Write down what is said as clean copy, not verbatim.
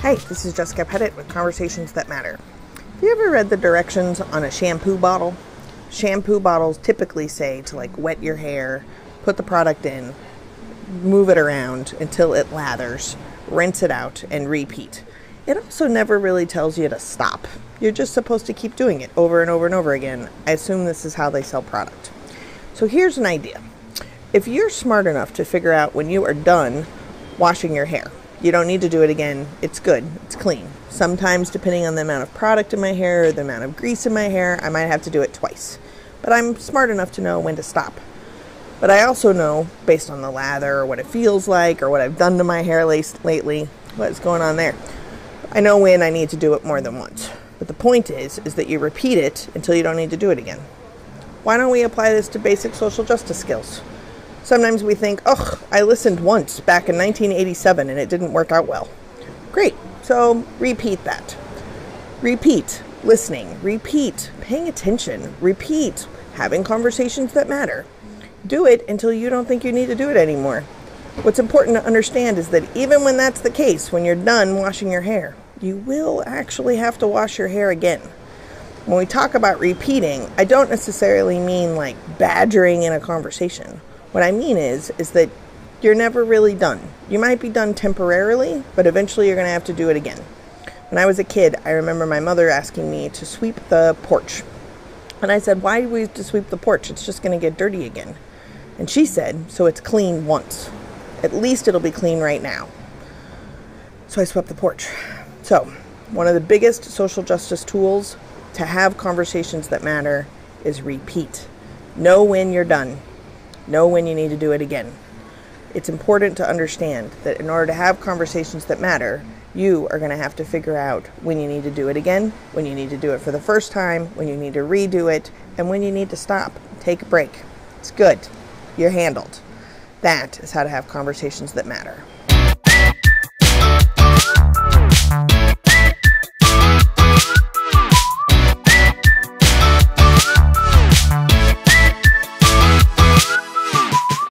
Hey, this is Jessica Pettitt with Conversations That Matter. Have you ever read the directions on a shampoo bottle? Shampoo bottles typically say to wet your hair, put the product in, move it around until it lathers, rinse it out, and repeat. It also never really tells you to stop. You're just supposed to keep doing it over and over and over again. I assume this is how they sell product. So here's an idea. If you're smart enough to figure out when you are done washing your hair, you don't need to do it again. It's good. It's clean. Sometimes, depending on the amount of product in my hair or the amount of grease in my hair, I might have to do it twice. But I'm smart enough to know when to stop. But I also know, based on the lather or what it feels like or what I've done to my hair lately, what's going on there. I know when I need to do it more than once. But the point is that you repeat it until you don't need to do it again. Why don't we apply this to basic social justice skills? Sometimes we think, oh, I listened once back in 1987 and it didn't work out well. Great. So repeat that. Repeat listening. Repeat paying attention. Repeat having conversations that matter. Do it until you don't think you need to do it anymore. What's important to understand is that even when that's the case, when you're done washing your hair, you will actually have to wash your hair again. When we talk about repeating, I don't necessarily mean badgering in a conversation. What I mean is that you're never really done. You might be done temporarily, but eventually you're going to have to do it again. When I was a kid, I remember my mother asking me to sweep the porch. And I said, why do we have to sweep the porch? It's just going to get dirty again. And she said, so it's clean once. At least it'll be clean right now. So I swept the porch. So one of the biggest social justice tools to have conversations that matter is repeat. Know when you're done. Know when you need to do it again. It's important to understand that in order to have conversations that matter, you are going to have to figure out when you need to do it again, when you need to do it for the first time, when you need to redo it, and when you need to stop. Take a break. It's good. You're handled. That is how to have conversations that matter.